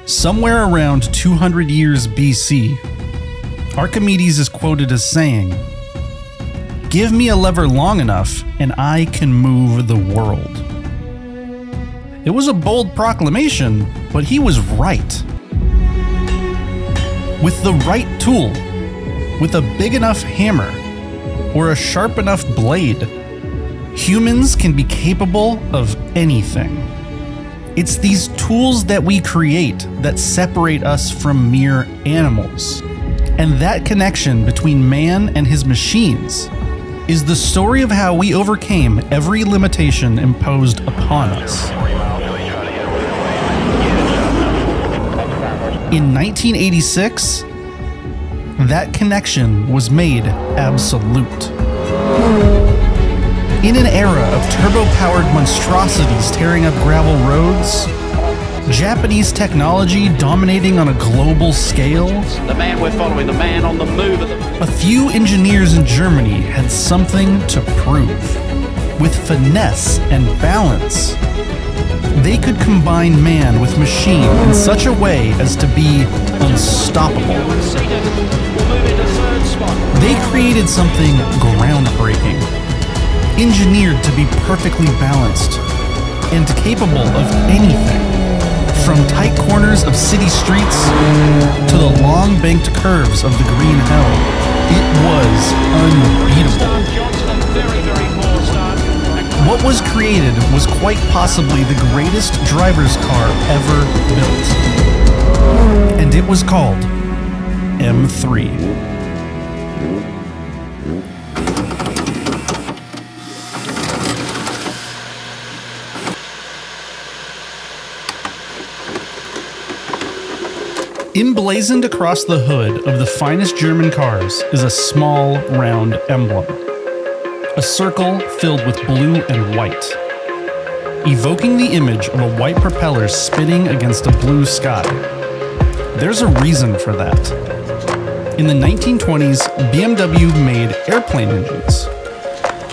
Somewhere around 200 years BC, Archimedes is quoted as saying, "Give me a lever long enough and I can move the world." It was a bold proclamation, but he was right. With the right tool, with a big enough hammer, or a sharp enough blade, humans can be capable of anything. It's these tools that we create that separate us from mere animals. And that connection between man and his machines is the story of how we overcame every limitation imposed upon us. In 1986, that connection was made absolute. In an era of turbo-powered monstrosities tearing up gravel roads, Japanese technology dominating on a global scale, the man we're following, the man on the move. A few engineers in Germany had something to prove. With finesse and balance, they could combine man with machine in such a way as to be unstoppable. They created something groundbreaking, engineered to be perfectly balanced and capable of anything, from tight corners of city streets to the long banked curves of the Green Hell. It was unbeatable. What was created was quite possibly the greatest driver's car ever built. And it was called M3. Emblazoned across the hood of the finest German cars is a small, round emblem. A circle filled with blue and white, evoking the image of a white propeller spinning against a blue sky. There's a reason for that. In the 1920s, BMW made airplane engines.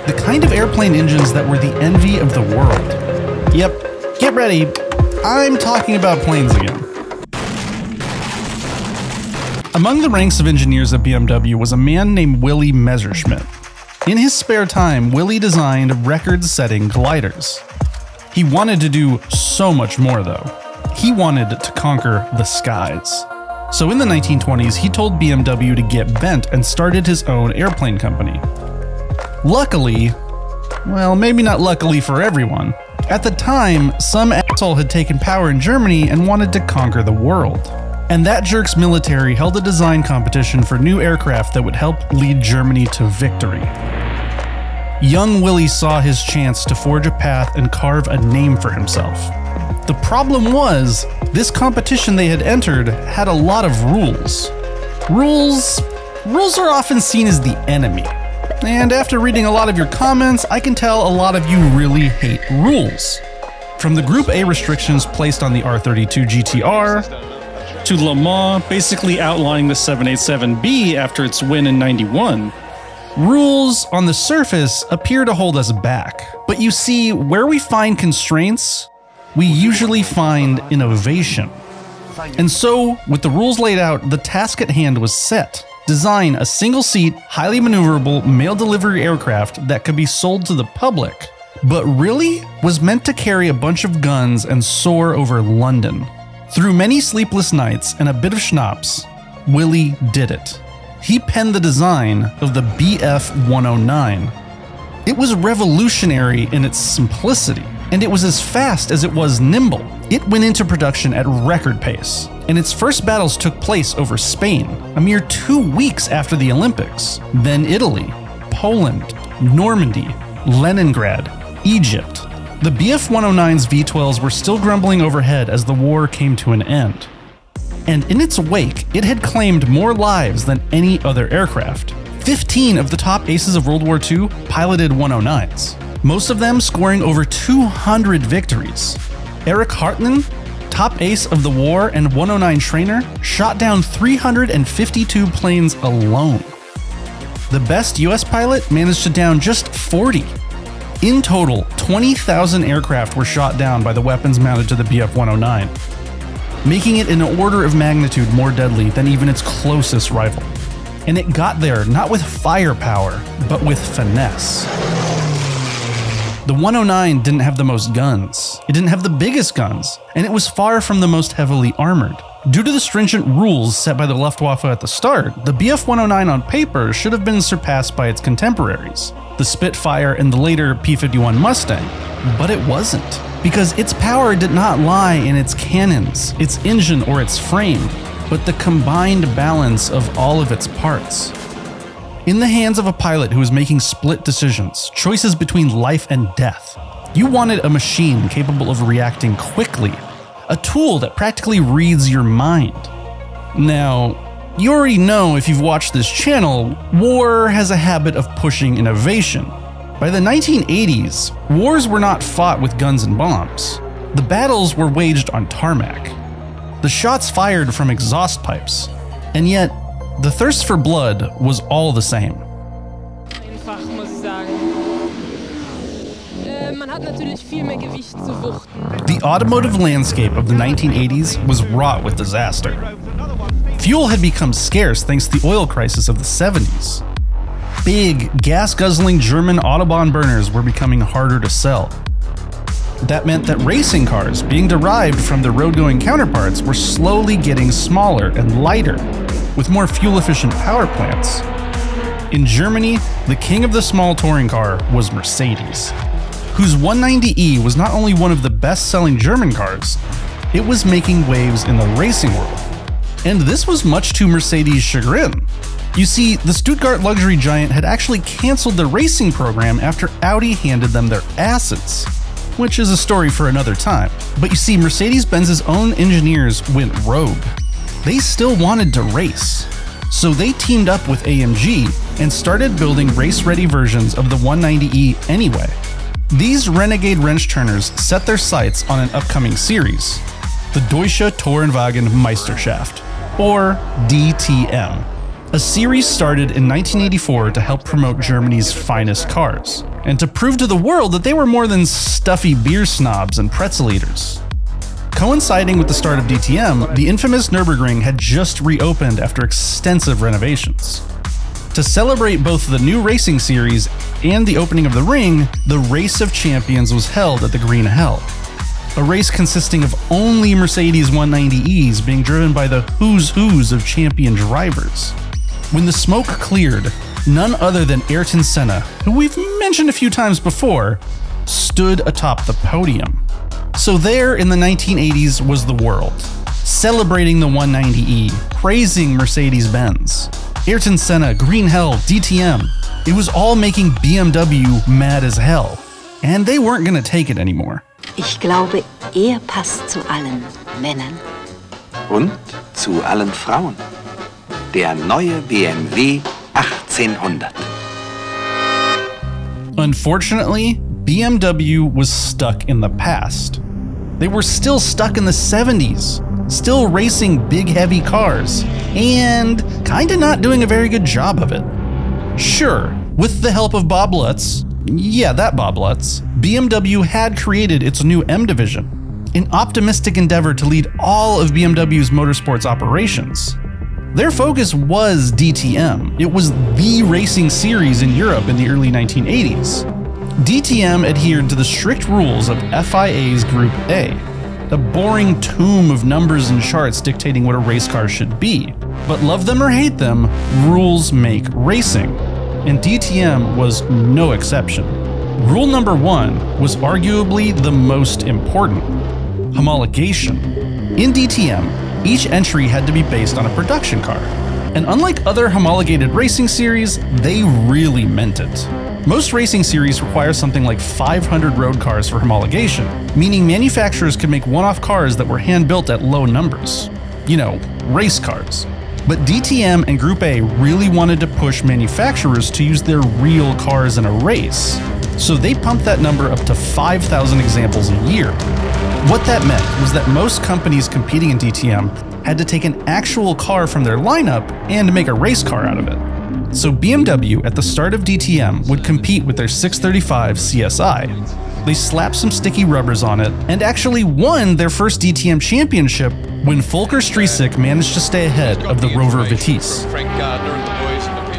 The kind of airplane engines that were the envy of the world. Yep, get ready, I'm talking about planes again. Among the ranks of engineers at BMW was a man named Willy Messerschmitt. In his spare time, Willy designed record-setting gliders. He wanted to do so much more though. He wanted to conquer the skies. So in the 1920s, he told BMW to get bent and started his own airplane company. Luckily, well, maybe not luckily for everyone, at the time, some asshole had taken power in Germany and wanted to conquer the world. And that jerk's military held a design competition for new aircraft that would help lead Germany to victory. Young Willy saw his chance to forge a path and carve a name for himself. The problem was, this competition they had entered had a lot of rules. Rules are often seen as the enemy. And after reading a lot of your comments, I can tell a lot of you really hate rules. From the Group A restrictions placed on the R32 GTR, to Le Mans basically outlining the 787B after its win in '91. Rules on the surface appear to hold us back, but you see, where we find constraints, we usually find innovation. And so, with the rules laid out, the task at hand was set. Design a single-seat, highly maneuverable mail delivery aircraft that could be sold to the public, but really was meant to carry a bunch of guns and soar over London. Through many sleepless nights and a bit of schnapps, Willy did it. He penned the design of the BF 109. It was revolutionary in its simplicity, and it was as fast as it was nimble. It went into production at record pace, and its first battles took place over Spain, a mere 2 weeks after the Olympics, then Italy, Poland, Normandy, Leningrad, Egypt. The BF 109's V12s were still grumbling overhead as the war came to an end. And in its wake, it had claimed more lives than any other aircraft. 15 of the top aces of World War II piloted 109s, most of them scoring over 200 victories. Erich Hartmann, top ace of the war and 109 trainer, shot down 352 planes alone. The best US pilot managed to down just 40. In total, 20,000 aircraft were shot down by the weapons mounted to the BF 109. making it an order of magnitude more deadly than even its closest rival. And it got there not with firepower, but with finesse. The 109 didn't have the most guns, it didn't have the biggest guns, and it was far from the most heavily armored. Due to the stringent rules set by the Luftwaffe at the start, the Bf 109 on paper should have been surpassed by its contemporaries, the Spitfire and the later P-51 Mustang, but it wasn't, because its power did not lie in its cannons, its engine, or its frame, but the combined balance of all of its parts. In the hands of a pilot who was making split decisions, choices between life and death, you wanted a machine capable of reacting quickly, a tool that practically reads your mind. Now, you already know if you've watched this channel, war has a habit of pushing innovation. By the 1980s, wars were not fought with guns and bombs. The battles were waged on tarmac. The shots fired from exhaust pipes, and yet, the thirst for blood was all the same. The automotive landscape of the 1980s was wrought with disaster. Fuel had become scarce thanks to the oil crisis of the 70s. Big, gas-guzzling German Autobahn burners were becoming harder to sell. That meant that racing cars, being derived from their road-going counterparts, were slowly getting smaller and lighter, with more fuel-efficient power plants. In Germany, the king of the small touring car was Mercedes, whose 190E was not only one of the best-selling German cars, it was making waves in the racing world. And this was much to Mercedes' chagrin. You see, the Stuttgart luxury giant had actually canceled the racing program after Audi handed them their asses, which is a story for another time. But you see, Mercedes-Benz's own engineers went rogue. They still wanted to race, so they teamed up with AMG and started building race-ready versions of the 190E anyway. These Renegade wrench turners set their sights on an upcoming series, the Deutsche Tourenwagen Meisterschaft, or DTM. A series started in 1984 to help promote Germany's finest cars, and to prove to the world that they were more than stuffy beer snobs and pretzel eaters. Coinciding with the start of DTM, the infamous Nürburgring had just reopened after extensive renovations. To celebrate both the new racing series and the opening of the ring, the Race of Champions was held at the Green Hell, a race consisting of only Mercedes 190Es being driven by the who's who's of champion drivers. When the smoke cleared, none other than Ayrton Senna, who we've mentioned a few times before, stood atop the podium. So there in the 1980s was the world, celebrating the 190E, praising Mercedes-Benz. Ayrton Senna, Green Hell, DTM, it was all making BMW mad as hell. And they weren't gonna take it anymore. Ich glaube, passt zu allen Männern. Und zu allen Frauen. Der neue BMW 1800. Unfortunately, BMW was stuck in the past. They were still stuck in the 70s, still racing big heavy cars, and kinda not doing a very good job of it. Sure, with the help of Bob Lutz, yeah, that Bob Lutz, BMW had created its new M division, an optimistic endeavor to lead all of BMW's motorsports operations. Their focus was DTM. It was the racing series in Europe in the early 1980s. DTM adhered to the strict rules of FIA's Group A, a boring tomb of numbers and charts dictating what a race car should be. But love them or hate them, rules make racing, and DTM was no exception. Rule number 1 was arguably the most important: homologation. In DTM, each entry had to be based on a production car, and unlike other homologated racing series, they really meant it. Most racing series require something like 500 road cars for homologation, meaning manufacturers could make one-off cars that were hand-built at low numbers. You know, race cars. But DTM and Group A really wanted to push manufacturers to use their real cars in a race, so they pumped that number up to 5,000 examples a year. What that meant was that most companies competing in DTM had to take an actual car from their lineup and make a race car out of it. So BMW, at the start of DTM, would compete with their 635 CSI. They slapped some sticky rubbers on it, and actually won their first DTM championship when Volker Striesek managed to stay ahead of the Rover Vitesse.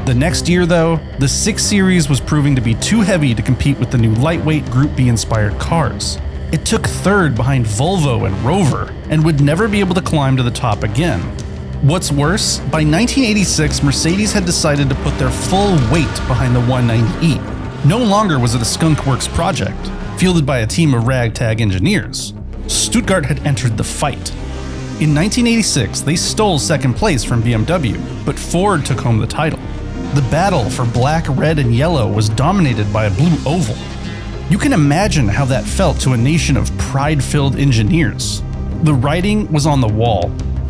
The next year, though, the 6 Series was proving to be too heavy to compete with the new lightweight Group B-inspired cars. It took third behind Volvo and Rover, and would never be able to climb to the top again. What's worse, by 1986, Mercedes had decided to put their full weight behind the 190E. No longer was it a skunkworks project, fielded by a team of ragtag engineers. Stuttgart had entered the fight. In 1986, they stole second place from BMW, but Ford took home the title. The battle for black, red, and yellow was dominated by a blue oval. You can imagine how that felt to a nation of pride-filled engineers. The writing was on the wall.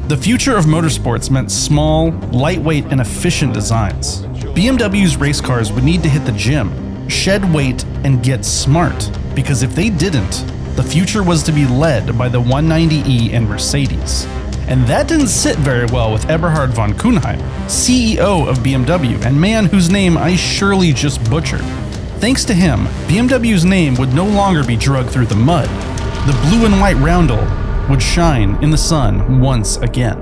The future of motorsports meant small, lightweight, and efficient designs. BMW's race cars would need to hit the gym, shed weight, and get smart, because if they didn't, the future was to be led by the 190E and Mercedes. And that didn't sit very well with Eberhard von Kuenheim, CEO of BMW, and man whose name I surely just butchered. Thanks to him, BMW's name would no longer be dragged through the mud. The blue and white roundel would shine in the sun once again.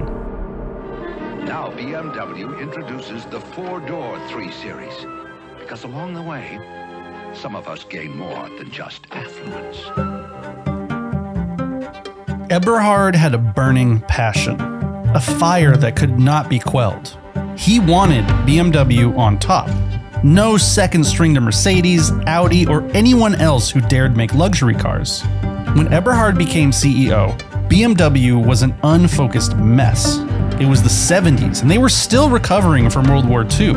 Now BMW introduces the 4-door 3 Series, because along the way, some of us gain more than just affluence. Eberhard had a burning passion, a fire that could not be quelled. He wanted BMW on top. No second string to Mercedes, Audi, or anyone else who dared make luxury cars. When Eberhard became CEO, BMW was an unfocused mess. It was the 70s, and they were still recovering from World War II.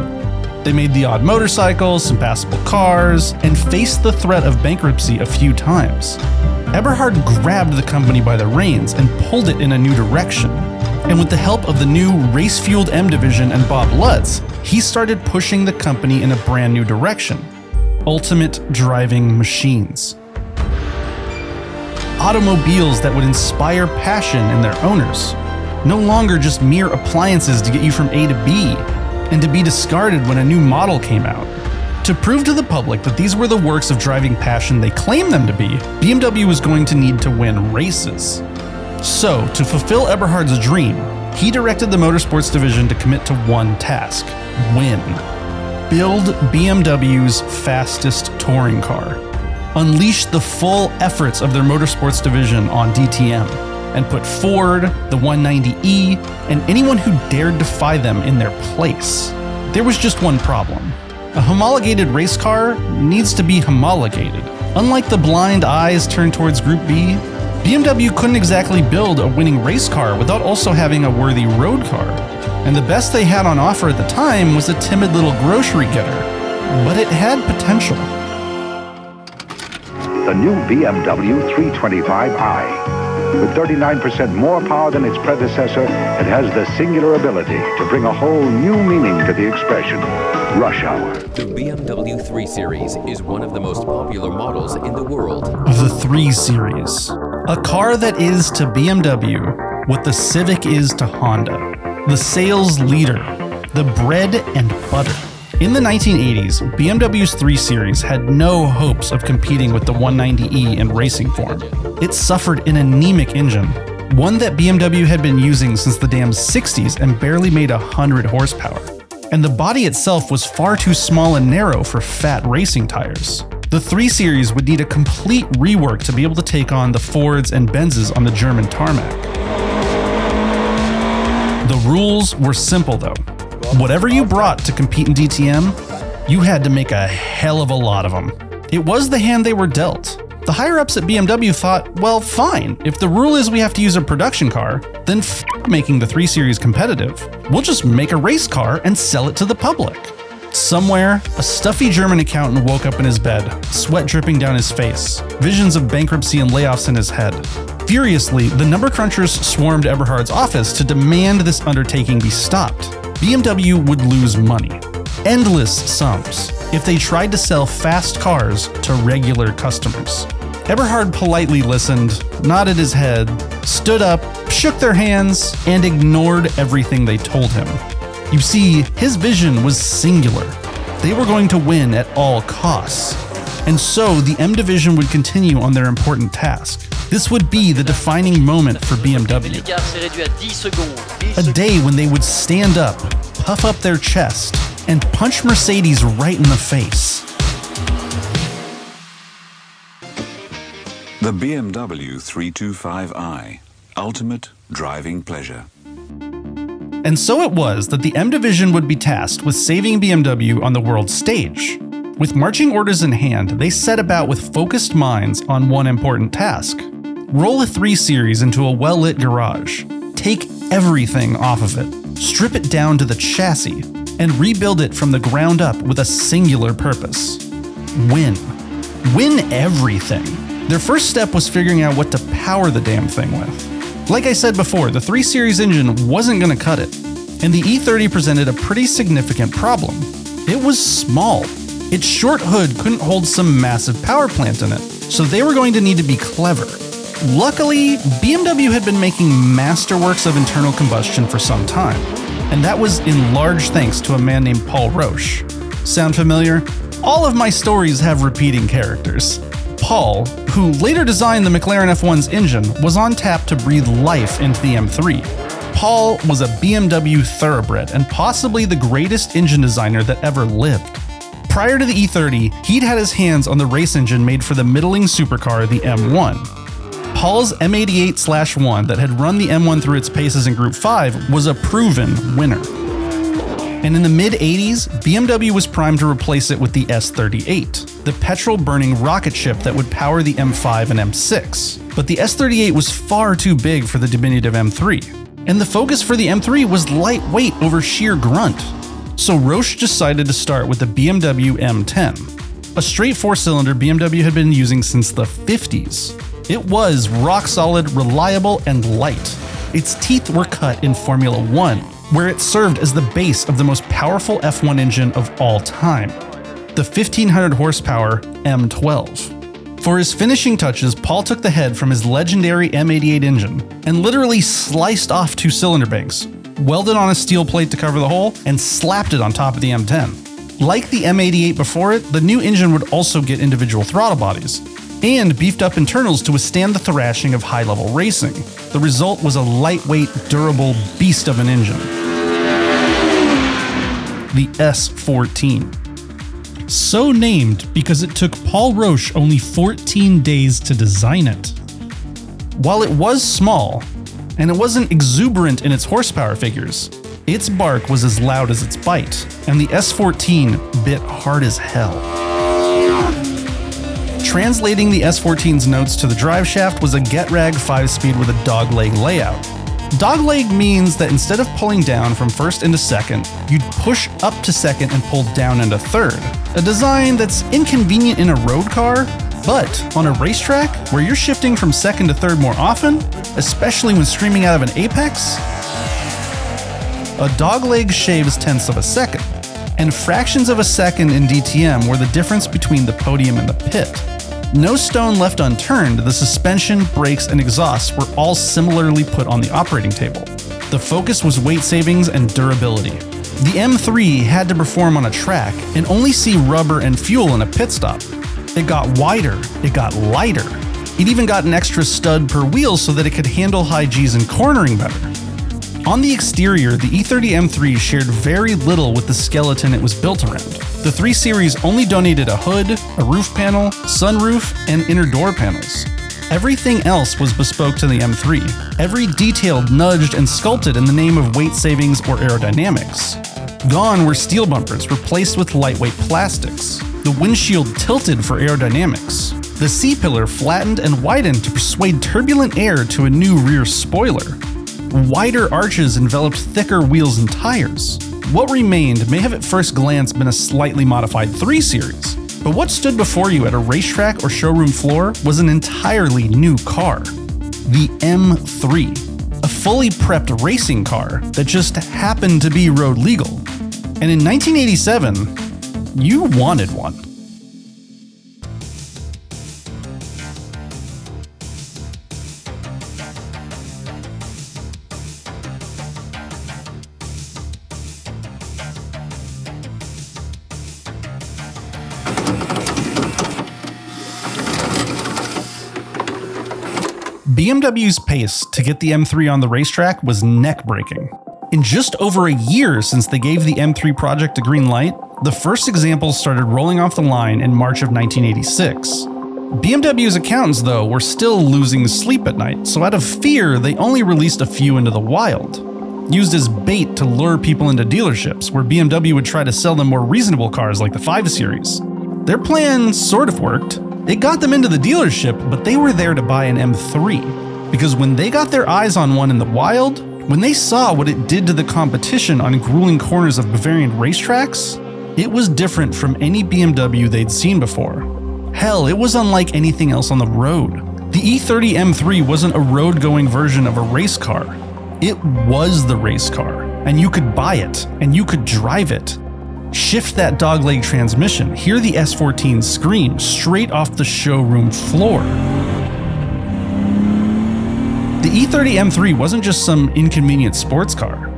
They made the odd motorcycles, some passable cars, and faced the threat of bankruptcy a few times. Eberhard grabbed the company by the reins and pulled it in a new direction. And with the help of the new race-fueled M division and Bob Lutz, he started pushing the company in a brand new direction: ultimate driving machines. Automobiles that would inspire passion in their owners. No longer just mere appliances to get you from A to B, and to be discarded when a new model came out. To prove to the public that these were the works of driving passion they claimed them to be, BMW was going to need to win races. So, to fulfill Eberhard's dream, he directed the motorsports division to commit to one task: win. Build BMW's fastest touring car. Unleash the full efforts of their motorsports division on DTM, and put Ford, the 190E, and anyone who dared defy them in their place. There was just one problem. A homologated race car needs to be homologated. Unlike the blind eyes turned towards Group B, BMW couldn't exactly build a winning race car without also having a worthy road car. And the best they had on offer at the time was a timid little grocery getter. But it had potential. The new BMW 325i. With 39% more power than its predecessor, it has the singular ability to bring a whole new meaning to the expression, rush hour. The BMW 3 Series is one of the most popular models in the world. The 3 Series. A car that is to BMW what the Civic is to Honda. The sales leader. The bread and butter. In the 1980s, BMW's 3 Series had no hopes of competing with the 190E in racing form. It suffered an anemic engine, one that BMW had been using since the damn 60s and barely made 100 horsepower. And the body itself was far too small and narrow for fat racing tires. The 3 Series would need a complete rework to be able to take on the Fords and Benzes on the German tarmac. The rules were simple though. Whatever you brought to compete in DTM, you had to make a hell of a lot of them. It was the hand they were dealt. The higher-ups at BMW thought, well, fine, if the rule is we have to use a production car, then f*** making the 3 Series competitive. We'll just make a race car and sell it to the public. Somewhere, a stuffy German accountant woke up in his bed, sweat dripping down his face, visions of bankruptcy and layoffs in his head. Furiously, the number crunchers swarmed Eberhard's office to demand this undertaking be stopped. BMW would lose money, endless sums, if they tried to sell fast cars to regular customers. Eberhard politely listened, nodded his head, stood up, shook their hands, and ignored everything they told him. You see, his vision was singular. They were going to win at all costs. And so the M Division would continue on their important task. This would be the defining moment for BMW. A day when they would stand up, puff up their chest, and punch Mercedes right in the face. The BMW 325i, ultimate driving pleasure. And so it was that the M Division would be tasked with saving BMW on the world stage. With marching orders in hand, they set about with focused minds on one important task. Roll a 3 Series into a well-lit garage, take everything off of it, strip it down to the chassis, and rebuild it from the ground up with a singular purpose. Win. Win everything. Their first step was figuring out what to power the damn thing with. Like I said before, the 3 Series engine wasn't gonna cut it, and the E30 presented a pretty significant problem. It was small. Its short hood couldn't hold some massive power plant in it, so they were going to need to be clever. Luckily, BMW had been making masterworks of internal combustion for some time, and that was in large thanks to a man named Paul Roche. Sound familiar? All of my stories have repeating characters. Paul, who later designed the McLaren F1's engine, was on tap to breathe life into the M3. Paul was a BMW thoroughbred and possibly the greatest engine designer that ever lived. Prior to the E30, he'd had his hands on the race engine made for the middling supercar, the M1. Paul's M88/1 that had run the M1 through its paces in Group 5 was a proven winner. And in the mid-80s, BMW was primed to replace it with the S38, the petrol-burning rocket ship that would power the M5 and M6. But the S38 was far too big for the diminutive M3, and the focus for the M3 was lightweight over sheer grunt. So Roche decided to start with the BMW M10, a straight 4-cylinder BMW had been using since the 50s. It was rock-solid, reliable, and light. Its teeth were cut in Formula 1, where it served as the base of the most powerful F1 engine of all time, the 1500 horsepower M12. For his finishing touches, Paul took the head from his legendary M88 engine and literally sliced off 2 cylinder banks, welded on a steel plate to cover the hole, and slapped it on top of the M10. Like the M88 before it, the new engine would also get individual throttle bodies, and beefed up internals to withstand the thrashing of high-level racing. The result was a lightweight, durable beast of an engine. The S14. So named because it took Paul Roche only 14 days to design it. While it was small, and it wasn't exuberant in its horsepower figures, its bark was as loud as its bite, and the S14 bit hard as hell. Translating the S14's notes to the driveshaft was a get-rag 5-speed with a dogleg layout. Dogleg means that instead of pulling down from first into second, you'd push up to second and pull down into third. A design that's inconvenient in a road car, but on a racetrack where you're shifting from second to third more often, especially when streaming out of an apex, a dogleg shaves tenths of a second, and fractions of a second in DTM were the difference between the podium and the pit. No stone left unturned, the suspension, brakes, and exhaust were all similarly put on the operating table. The focus was weight savings and durability. The M3 had to perform on a track and only see rubber and fuel in a pit stop. It got wider, it got lighter. It even got an extra stud per wheel so that it could handle high Gs and cornering better. On the exterior, the E30 M3 shared very little with the skeleton it was built around. The 3 Series only donated a hood, a roof panel, sunroof, and inner door panels. Everything else was bespoke to the M3, every detail nudged and sculpted in the name of weight savings or aerodynamics. Gone were steel bumpers replaced with lightweight plastics. The windshield tilted for aerodynamics. The C-pillar flattened and widened to persuade turbulent air to a new rear spoiler. Wider arches enveloped thicker wheels and tires. What remained may have at first glance been a slightly modified 3 Series, but what stood before you at a racetrack or showroom floor was an entirely new car. The M3, a fully prepped racing car that just happened to be road legal. And in 1987, you wanted one. BMW's pace to get the M3 on the racetrack was neck-breaking. In just over a year since they gave the M3 project a green light, the first examples started rolling off the line in March of 1986. BMW's accountants, though, were still losing sleep at night, so out of fear, they only released a few into the wild. Used as bait to lure people into dealerships, where BMW would try to sell them more reasonable cars like the 5 Series. Their plan sort of worked. It got them into the dealership, but they were there to buy an M3. Because when they got their eyes on one in the wild, when they saw what it did to the competition on grueling corners of Bavarian racetracks, it was different from any BMW they'd seen before. Hell, it was unlike anything else on the road. The E30 M3 wasn't a road-going version of a race car. It was the race car, and you could buy it, and you could drive it. Shift that dogleg transmission, hear the S14 scream straight off the showroom floor. The E30 M3 wasn't just some inconvenient sports car.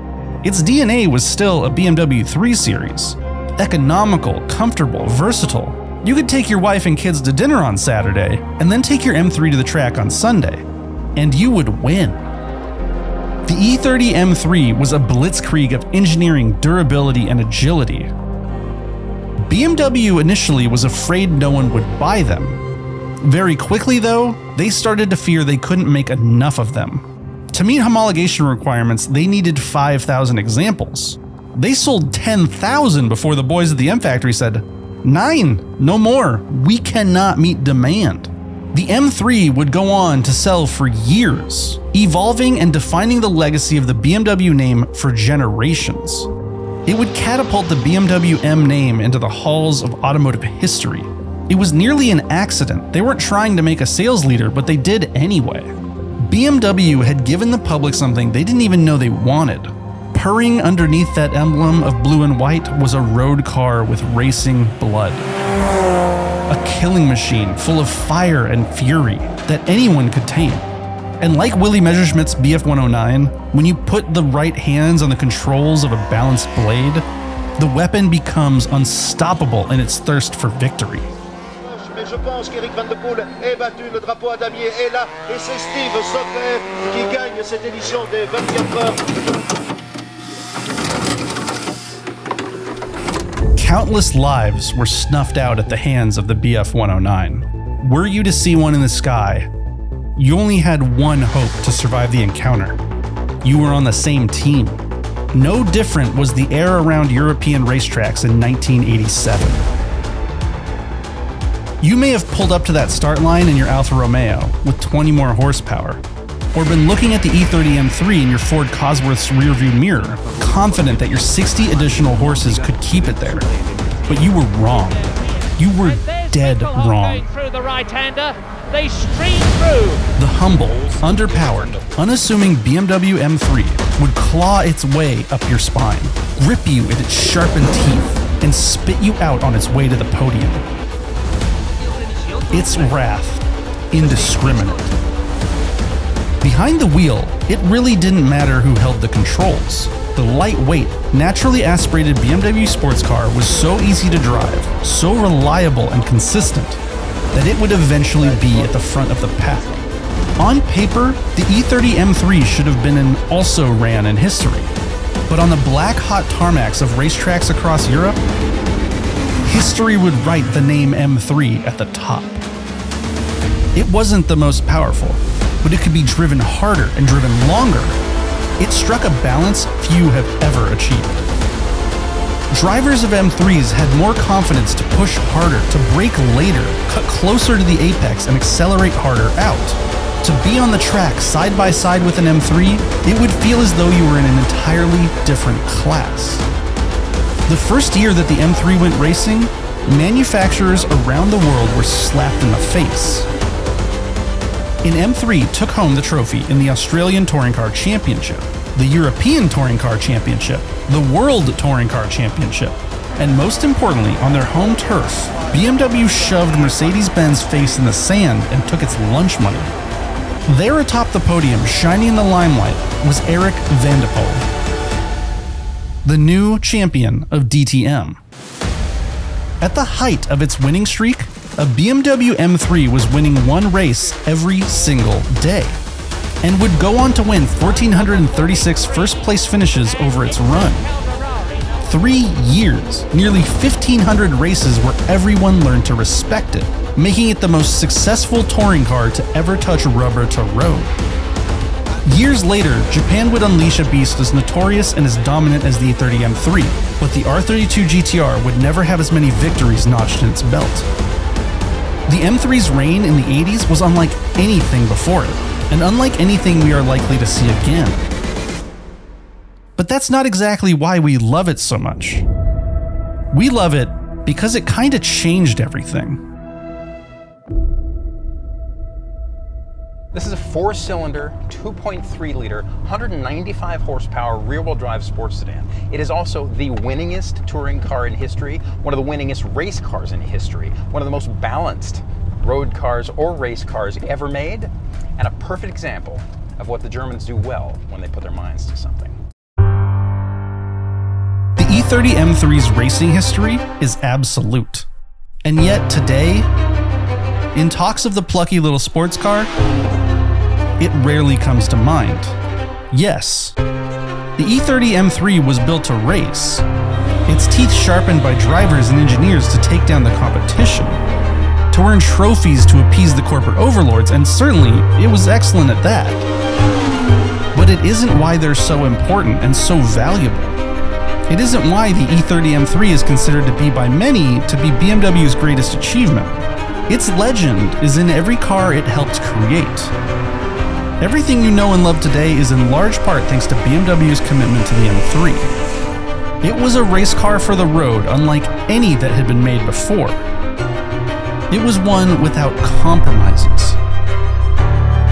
Its DNA was still a BMW 3 Series. Economical, comfortable, versatile. You could take your wife and kids to dinner on Saturday, and then take your M3 to the track on Sunday, and you would win. The E30 M3 was a blitzkrieg of engineering, durability, and agility. BMW initially was afraid no one would buy them. Very quickly, though, they started to fear they couldn't make enough of them. To meet homologation requirements, they needed 5,000 examples. They sold 10,000 before the boys at the M factory said, 9, no more, we cannot meet demand. The M3 would go on to sell for years, evolving and defining the legacy of the BMW name for generations. It would catapult the BMW M name into the halls of automotive history. It was nearly an accident. They weren't trying to make a sales leader, but they did anyway. BMW had given the public something they didn't even know they wanted. Purring underneath that emblem of blue and white was a road car with racing blood. A killing machine full of fire and fury that anyone could tame. And like Willy Messerschmitt's BF109, when you put the right hands on the controls of a balanced blade, the weapon becomes unstoppable in its thirst for victory. Je pense qu'Eric Van de Poel est battu, le drapeau à damier est là, et c'est Steve Sauter qui gagne cette édition des 24 heures. Countless lives were snuffed out at the hands of the BF109. Were you to see one in the sky, you only had one hope to survive the encounter. You were on the same team. No different was the air around European racetracks in 1987. You may have pulled up to that start line in your Alfa Romeo with 20 more horsepower, or been looking at the E30 M3 in your Ford Cosworth's rearview mirror, confident that your 60 additional horses could keep it there. But you were wrong. You were dead wrong. They stream through. The humble, underpowered, unassuming BMW M3 would claw its way up your spine, grip you with its sharpened teeth, and spit you out on its way to the podium. Its wrath, indiscriminate. Behind the wheel, it really didn't matter who held the controls. The lightweight, naturally aspirated BMW sports car was so easy to drive, so reliable and consistent, that it would eventually be at the front of the pack. On paper, the E30 M3 should have been an also-ran in history. But on the black-hot tarmacs of racetracks across Europe, history would write the name M3 at the top. It wasn't the most powerful, but it could be driven harder and driven longer. It struck a balance few have ever achieved. Drivers of M3s had more confidence to push harder, to brake later, cut closer to the apex, and accelerate harder out. To be on the track side by side with an M3, it would feel as though you were in an entirely different class. The first year that the M3 went racing, manufacturers around the world were slapped in the face. An M3 took home the trophy in the Australian Touring Car Championship, the European Touring Car Championship, the World Touring Car Championship, and most importantly, on their home turf, BMW shoved Mercedes-Benz face in the sand and took its lunch money. There atop the podium, shining in the limelight, was Erik van der Poel, the new champion of DTM. At the height of its winning streak, a BMW M3 was winning one race every single day. and would go on to win 1,436 first-place finishes over its run. 3 years, nearly 1,500 races where everyone learned to respect it, making it the most successful touring car to ever touch rubber to road. Years later, Japan would unleash a beast as notorious and as dominant as the E30 M3, but the R32 GTR would never have as many victories notched in its belt. The M3's reign in the 80s was unlike anything before it, and unlike anything we are likely to see again. But that's not exactly why we love it so much. We love it because it kinda changed everything. This is a 4-cylinder, 2.3-liter, 195 horsepower rear-wheel drive sports sedan. It is also the winningest touring car in history, one of the winningest race cars in history, one of the most balanced road cars or race cars ever made, and a perfect example of what the Germans do well when they put their minds to something. The E30 M3's racing history is absolute. And yet today, in talks of the plucky little sports car, it rarely comes to mind. Yes, the E30 M3 was built to race, its teeth sharpened by drivers and engineers to take down the competition, to earn trophies to appease the corporate overlords, and certainly it was excellent at that. But it isn't why they're so important and so valuable. It isn't why the E30 M3 is considered to be by many to be BMW's greatest achievement. Its legend is in every car it helped create. Everything you know and love today is in large part thanks to BMW's commitment to the M3. It was a race car for the road unlike any that had been made before. It was one without compromises.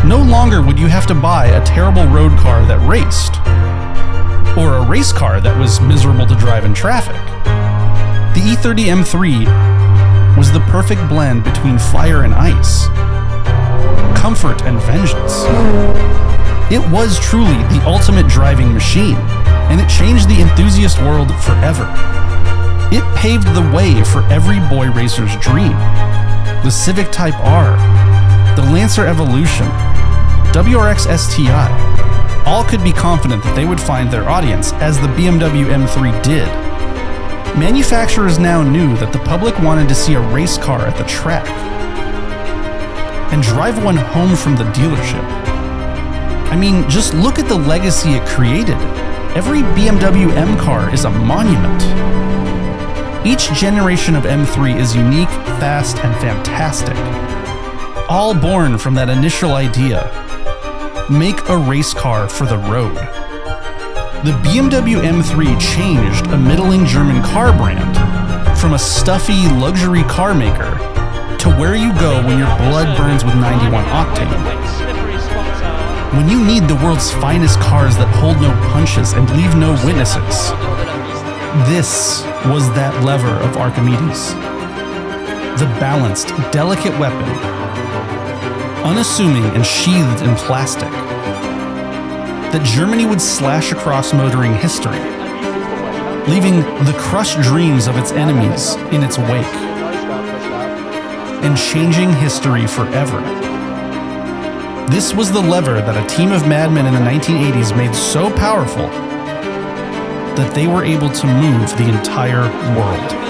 No longer would you have to buy a terrible road car that raced, or a race car that was miserable to drive in traffic. The E30 M3 was the perfect blend between fire and ice, comfort and vengeance. It was truly the ultimate driving machine, and it changed the enthusiast world forever. It paved the way for every boy racer's dream. The Civic Type R, the Lancer Evolution, WRX STI, all could be confident that they would find their audience, as the BMW M3 did. Manufacturers now knew that the public wanted to see a race car at the track and drive one home from the dealership. I mean, just look at the legacy it created. Every BMW M car is a monument. Each generation of M3 is unique, fast, and fantastic. All born from that initial idea: make a race car for the road. The BMW M3 changed a middling German car brand from a stuffy luxury car maker to where you go when your blood burns with 91 octane. When you need the world's finest cars that hold no punches and leave no witnesses. This was that lever of Archimedes. The balanced, delicate weapon, unassuming and sheathed in plastic, that Germany would slash across motoring history, leaving the crushed dreams of its enemies in its wake, and changing history forever. This was the lever that a team of madmen in the 1980s made so powerful that they were able to move the entire world.